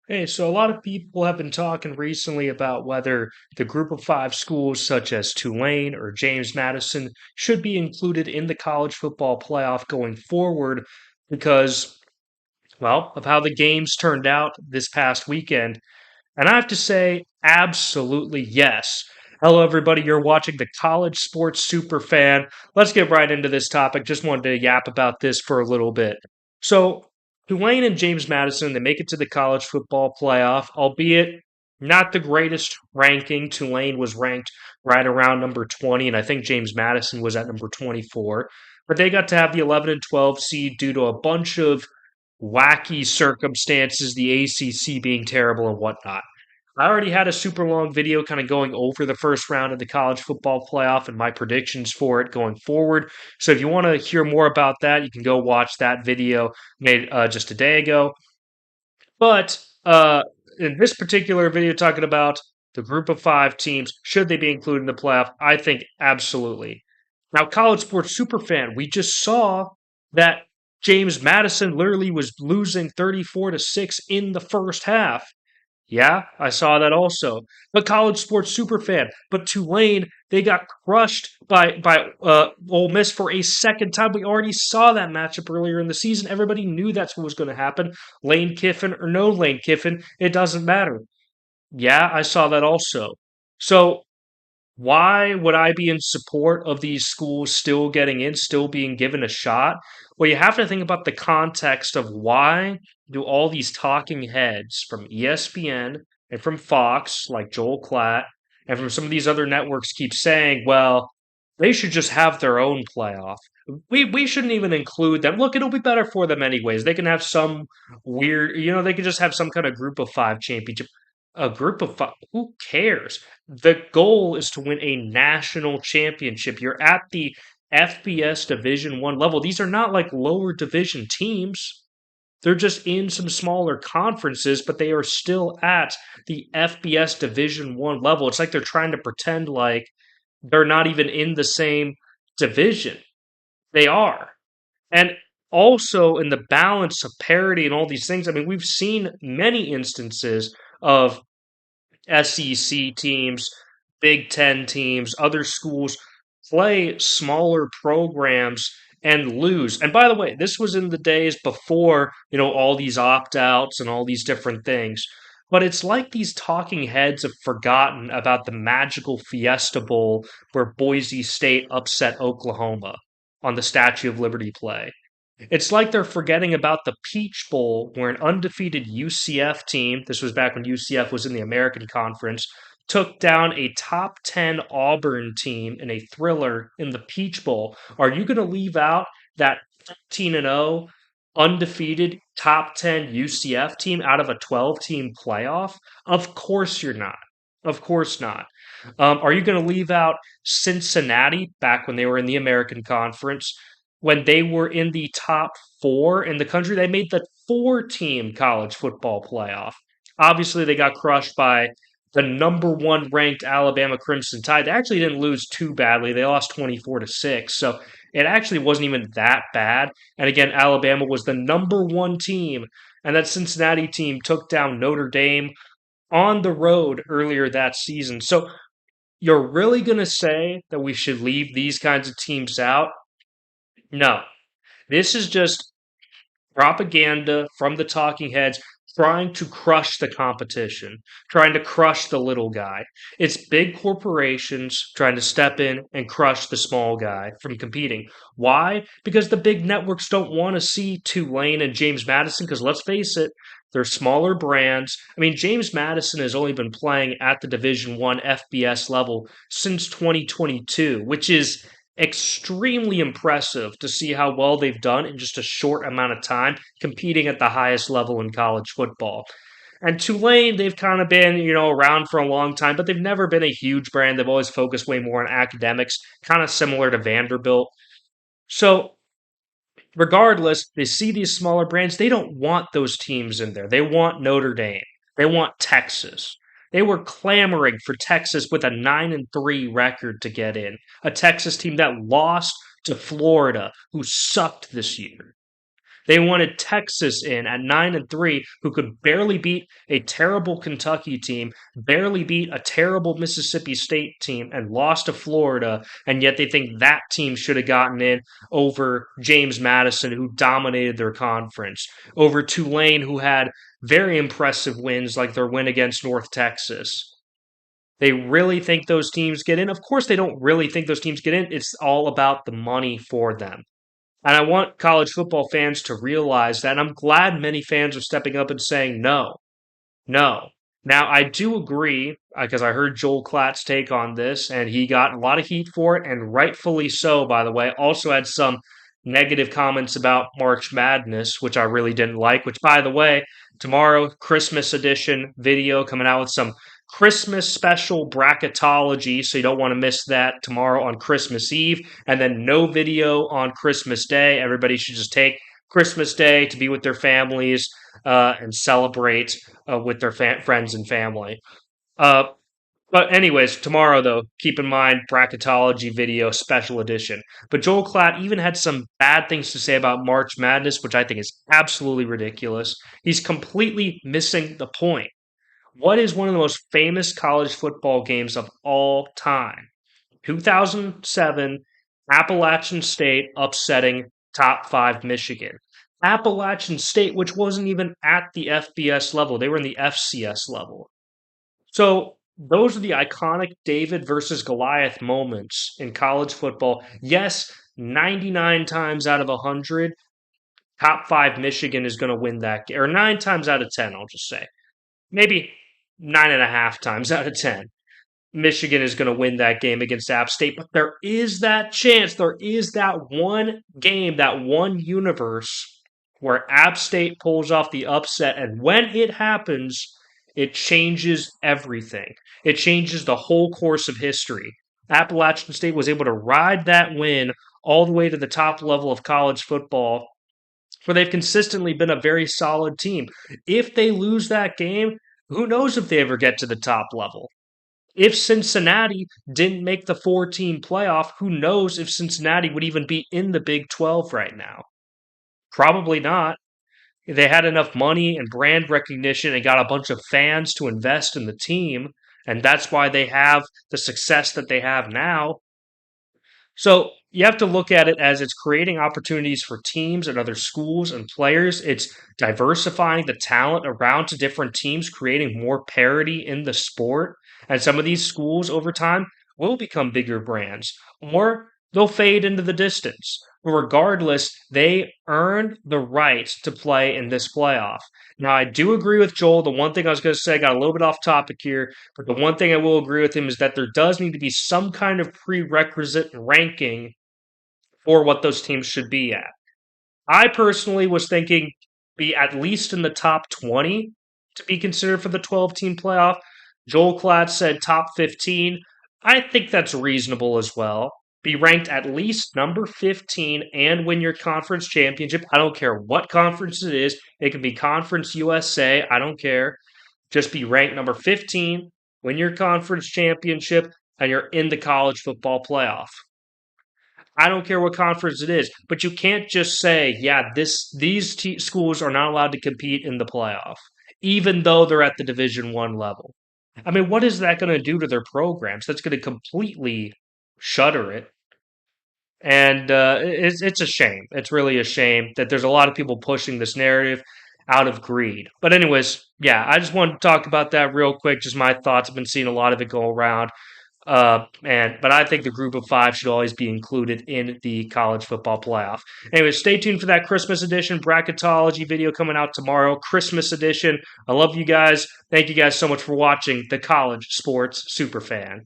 Hey, so a lot of people have been talking recently about whether the group of five schools, such as Tulane or James Madison, should be included in the college football playoff going forward because, well, of how the games turned out this past weekend. And I have to say, absolutely yes. Hello, everybody. You're watching the College Sports Super Fan. Let's get right into this topic. Just wanted to yap about this for a little bit. So, Tulane and James Madison, they make it to the college football playoff, albeit not the greatest ranking. Tulane was ranked right around number 20, and I think James Madison was at number 24. But they got to have the 11 and 12 seed due to a bunch of wacky circumstances, the ACC being terrible and whatnot. I already had a super long video kind of going over the first round of the college football playoff and my predictions for it going forward. So if you want to hear more about that, you can go watch that video made just a day ago. But in this particular video, talking about the group of five teams, should they be included in the playoff? I think absolutely. Now, college sports superfan, we just saw that James Madison literally was losing 34-6 in the first half. Yeah, I saw that also. But college sports superfan, but Tulane, they got crushed by Ole Miss for a second time. We already saw that matchup earlier in the season. Everybody knew that's what was going to happen. Lane Kiffin or no Lane Kiffin, it doesn't matter. Yeah, I saw that also. So why would I be in support of these schools still getting in, still being given a shot? Well, you have to think about the context of why do all these talking heads from ESPN and from Fox, like Joel Klatt, and from some of these other networks keep saying, well, they should just have their own playoff. We shouldn't even include them. Look, it'll be better for them anyways. They can have some weird, they could just have some kind of group of five championship. A group of five. Who cares? The goal is to win a national championship. You're at the FBS Division 1 level. These are not like lower division teams. They're just in some smaller conferences, but they are still at the FBS Division 1 level. It's like they're trying to pretend like they're not even in the same division. They are. And also in the balance of parity and all these things, I mean, we've seen many instances of SEC teams, Big Ten teams, other schools play smaller programs and lose. And by the way, this was in the days before, all these opt outs and all these different things. But it's like these talking heads have forgotten about the magical Fiesta Bowl where Boise State upset Oklahoma on the Statue of Liberty play. It's like they're forgetting about the Peach Bowl, where an undefeated UCF team, this was back when UCF was in the American Conference, took down a top 10 Auburn team in a thriller in the Peach Bowl. Are you going to leave out that 13-0 undefeated top 10 UCF team out of a 12 team playoff? Of course you're not. Of course not. Are you going to leave out Cincinnati back when they were in the American Conference? When they were in the top four in the country, they made the four-team college football playoff. Obviously, they got crushed by the number one ranked Alabama Crimson Tide. They actually didn't lose too badly. They lost 24-6. So it actually wasn't even that bad. And again, Alabama was the number one team. And that Cincinnati team took down Notre Dame on the road earlier that season. So you're really going to say that we should leave these kinds of teams out? No. This is just propaganda from the talking heads trying to crush the competition, trying to crush the little guy. It's big corporations trying to step in and crush the small guy from competing. Why? Because the big networks don't want to see Tulane and James Madison, because let's face it, they're smaller brands. I mean, James Madison has only been playing at the Division One FBS level since 2022, which is extremely impressive to see how well they've done in just a short amount of time competing at the highest level in college football. And Tulane, they've kind of been, around for a long time, but they've never been a huge brand. They've always focused way more on academics, kind of similar to Vanderbilt. So, regardless, they see these smaller brands. They don't want those teams in there. They want Notre Dame. They want Texas. They were clamoring for Texas with a 9-3 record to get in. A Texas team that lost to Florida, who sucked this year. They wanted Texas in at 9-3, who could barely beat a terrible Kentucky team, barely beat a terrible Mississippi State team, and lost to Florida. And yet they think that team should have gotten in over James Madison, who dominated their conference, over Tulane, who had very impressive wins like their win against North Texas. They really think those teams get in. Of course, they don't really think those teams get in. It's all about the money for them. And I want college football fans to realize that. And I'm glad many fans are stepping up and saying no. No. Now, I do agree, because I heard Joel Klatt's take on this, and he got a lot of heat for it, and rightfully so, by the way. Also had some negative comments about March Madness, which I really didn't like, which, by the way, tomorrow, Christmas edition video coming out with some Christmas special bracketology, so you don't want to miss that tomorrow on Christmas Eve, and then no video on Christmas Day. Everybody should just take Christmas Day to be with their families and celebrate with their friends and family. Uh, but anyways, tomorrow though, keep in mind bracketology video special edition. But Joel Klatt even had some bad things to say about March Madness, which I think is absolutely ridiculous. He's completely missing the point. What is one of the most famous college football games of all time? 2007, Appalachian State upsetting top 5 Michigan. Appalachian State, which wasn't even at the FBS level, they were in the FCS level. So those are the iconic David versus Goliath moments in college football. Yes, 99 times out of 100, top 5 Michigan is going to win that game, or 9 times out of 10, I'll just say. Maybe 9.5 times out of 10. Michigan is going to win that game against App State, but there is that chance. There is that one game, that one universe where App State pulls off the upset, and when it happens, it changes everything. It changes the whole course of history. Appalachian State was able to ride that win all the way to the top level of college football, where they've consistently been a very solid team. If they lose that game, who knows if they ever get to the top level? If Cincinnati didn't make the 4-team playoff, who knows if Cincinnati would even be in the Big 12 right now? Probably not. They had enough money and brand recognition and got a bunch of fans to invest in the team, and that's why they have the success that they have now. So you have to look at it as it's creating opportunities for teams and other schools and players. It's diversifying the talent around to different teams, creating more parity in the sport. And some of these schools over time will become bigger brands, or they'll fade into the distance. But regardless, they earned the right to play in this playoff. Now, I do agree with Joel. The one thing I was going to say, I got a little bit off topic here, but the one thing I will agree with him is that there does need to be some kind of prerequisite ranking for what those teams should be at. I personally was thinking be at least in the top 20 to be considered for the 12-team playoff. Joel Klatt said top 15. I think that's reasonable as well. Be ranked at least number 15 and win your conference championship. I don't care what conference it is. It can be Conference USA. I don't care. Just be ranked number 15, win your conference championship, and you're in the college football playoff. I don't care what conference it is, but you can't just say, yeah, these schools are not allowed to compete in the playoff, even though they're at the Division One level. I mean, what is that going to do to their programs? That's going to completely shutter it. And it's a shame. It's really a shame that there's a lot of people pushing this narrative out of greed. But anyways, yeah, I just wanted to talk about that real quick. Just my thoughts. I've been seeing a lot of it go around. But I think the group of 5 should always be included in the college football playoff. Anyway, stay tuned for that Christmas edition bracketology video coming out tomorrow. Christmas edition. I love you guys. Thank you guys so much for watching the College Sports Superfan.